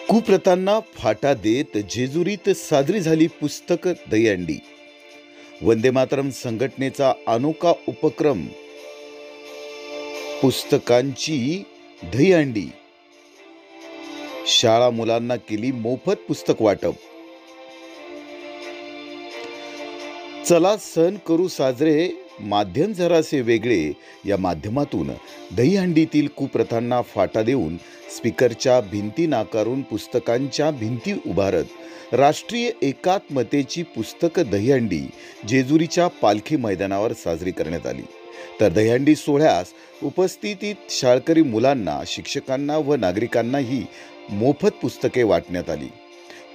कुप्रथांना फाटा देत जेजुरीत साजरी झाली पुस्तक दहीहंडी। वंदे मातरम संघटनेचा अनोखा उपक्रम पुस्तकांची दहीहंडी। शाळा मुलांना केली मोफत पुस्तक वाटप। चला सण करू साजरे, माध्यम जरासे वेगळे या माध्यमातून दहीहंडीतील कुप्रथांना फाटा देऊन स्पीकरच्या भिंती नाकारून पुस्तकांच्या भिंती उभारत राष्ट्रीय एकात्मतेची पुस्तक दहीहंडी जेजुरीच्या पालखी मैदानावर साजरी करण्यात आली। तर दहीहंडी सोहळ्यास उपस्थित शाळकरी मुलांना, शिक्षकांना व नागरिकांनाही मोफत पुस्तके वाटण्यात आली।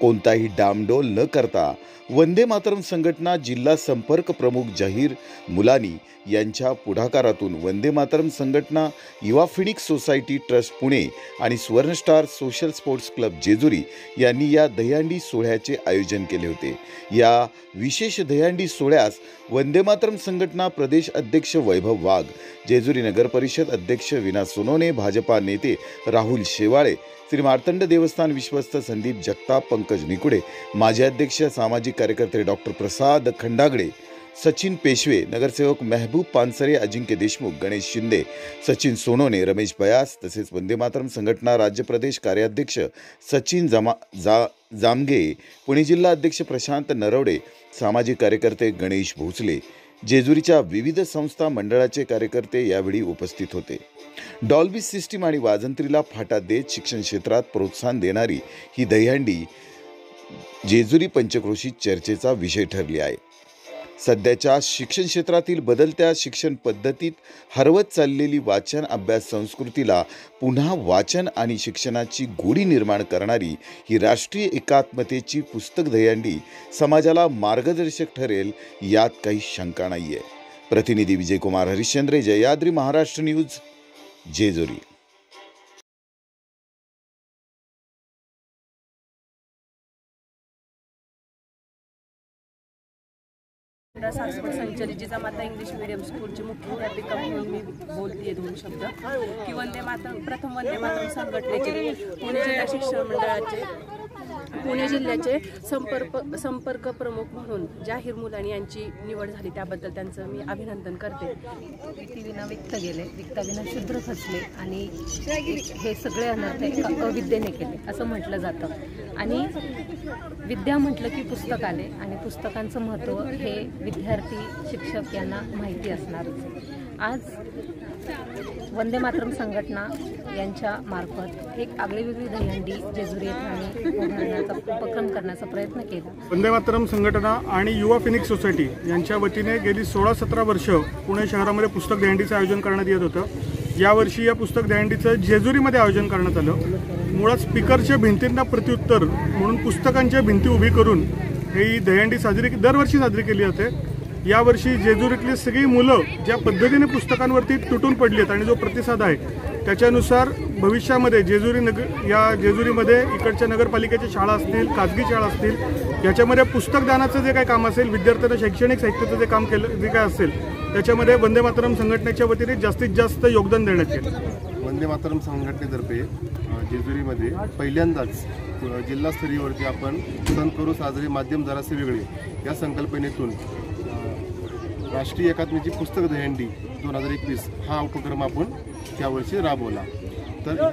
कोणताही डामडोल न करता वंदे मातरम संघटना जिल्हा संपर्क प्रमुख जाहीर मुलानी यांच्या पुढाकारातून वंदे मातरम संघटना, युवा फिनिक्स सोसायटी ट्रस्ट पुणे आणि स्वर्ण star social sports club Jejuri यांनी या दहीहंडी सोहळ्याचे आयोजन केले होते। या विशेष दहीहंडी सोहळ्यास वंदे मातरम संघटना प्रदेश अध्यक्ष वैभव वाघ, जेजुरी नगर परिषद अध्यक्ष विना सोनोने, भाजपा नेते राहुल शेवाळे, श्री मार्तंड देवस्थान विश्वस्त संदीप जगताप, पंकज निकुडे, माजी अध्यक्ष सामाजिक कार्यकर्ते डॉक्टर प्रसाद खंडागडे, सचिन पेशवे, नगरसेवक महबूब पानसरे, अजिंक्य देशमुख, गणेश शिंदे, सचिन सोनोने, रमेश बयास तसेच वंदे मातरम संघटना राज्य प्रदेश कार्याध्यक्ष सचिन जामगे, पुणे जिल्हा अध्यक्ष प्रशांत नरवडे, सामाजिक कार्यकर्ते गणेश भोसले, जेजुरीच्या विविध संस्था मंडळाचे कार्यकर्ते यावेळी उपस्थित होते। डॉल्बी सिस्टीम आणि वाजंत्रीला फाटा देत शिक्षण क्षेत्रात प्रोत्साहन देणारी ही दहीहंडी जेजुरी पंचक्रोशीत चर्चेचा विषय ठरली आहे। सध्याच्या शिक्षण क्षेत्रातील बदलत्या शिक्षण पद्धतीत हरवत चाललेली वाचन अभ्यास संस्कृतीला पुन्हा वाचन आणि शिक्षणाची गोडी निर्माण करणारी ही राष्ट्रीय एकात्मतेची पुस्तक दहीहंडी समाजाला मार्गदर्शक ठरेल यात काही शंका नाहीये। प्रतिनिधी विजयकुमार हरिश्चंद्र, जयाद्री महाराष्ट्र न्यूज, जेजुरी। सांस्कृतिक संचालित जिजामाता इंग्लिश मीडियम स्कूलची मुख्याध्यापिका म्हणून मी बोलते दोन शब्द की वंदे मातरम संघटनेचे पुणे जिल्हा शिक्षण मंडळाचे पुणे जिल्ह्याचे संपर्क प्रमुख म्हणून जाहीर मुलानी यांची निवड झाली, त्याबद्दल त्यांचं मी अभिनंदन करते। विना वित्त गेले, वित्ताविना शुद्र खचले आणि हे सगळे अनर्थ एका अविद्येने केले असं म्हटलं जातं। आणि विद्या म्हटलं की पुस्तक आले आणि पुस्तकांचं महत्त्व हे विद्यार्थी, शिक्षक यांना माहिती असणारच। आज वंदे मातरम संघटना यांच्या मार्फत एक आगळीवेगळी दहीहंडी जेजुरी येथे उभारण्याचा उपक्रम करण्याचा प्रयत्न केला। वंदे मातरम संघटना आणि युवा फिनिक्स सोसायटी यांच्या वतीने गेली 16-17 वर्ष पुणे शहरामध्ये पुस्तक दहीहंडीचं आयोजन करण्यात येत होतं। यावर्षी या पुस्तक दहीहंडीचं जेजुरीमध्ये आयोजन करण्यात आलं। मुळात स्पीकरच्या भिंतींना प्रत्युत्तर म्हणून पुस्तकांच्या भिंती उभी करून ही दहीहंडी दरवर्षी साजरी केली जाते। यावर्षी जेजुरीतली सगळी मुलं ज्या पद्धतीने पुस्तकांवरती तुटून पडली आहेत आणि जो प्रतिसाद आहे त्याच्यानुसार भविष्यामध्ये जेजुरीमध्ये इकडच्या नगरपालिकेच्या शाळा असतील, खाजगी शाळा असतील, याच्यामध्ये पुस्तकदानाचं जे काही काम असेल, विद्यार्थ्यांना शैक्षणिक साहित्याचं जे काम केलं जे काय असेल त्याच्यामध्ये वंदे मातरम संघटनेच्या वतीने जास्तीत जास्त योगदान देण्यात येईल। वंदे मातरम संघटनेतर्फे जेजुरीमध्ये पहिल्यांदाच जिल्हास्तरीयवरती आपण सण करू साजरे, माध्यम जरासे वेगळे या संकल्पनेतून राष्ट्रीय एकात्मतेची पुस्तक दहीहंडी 2021 हा उपक्रम आपण यावर्षी राबवला। तर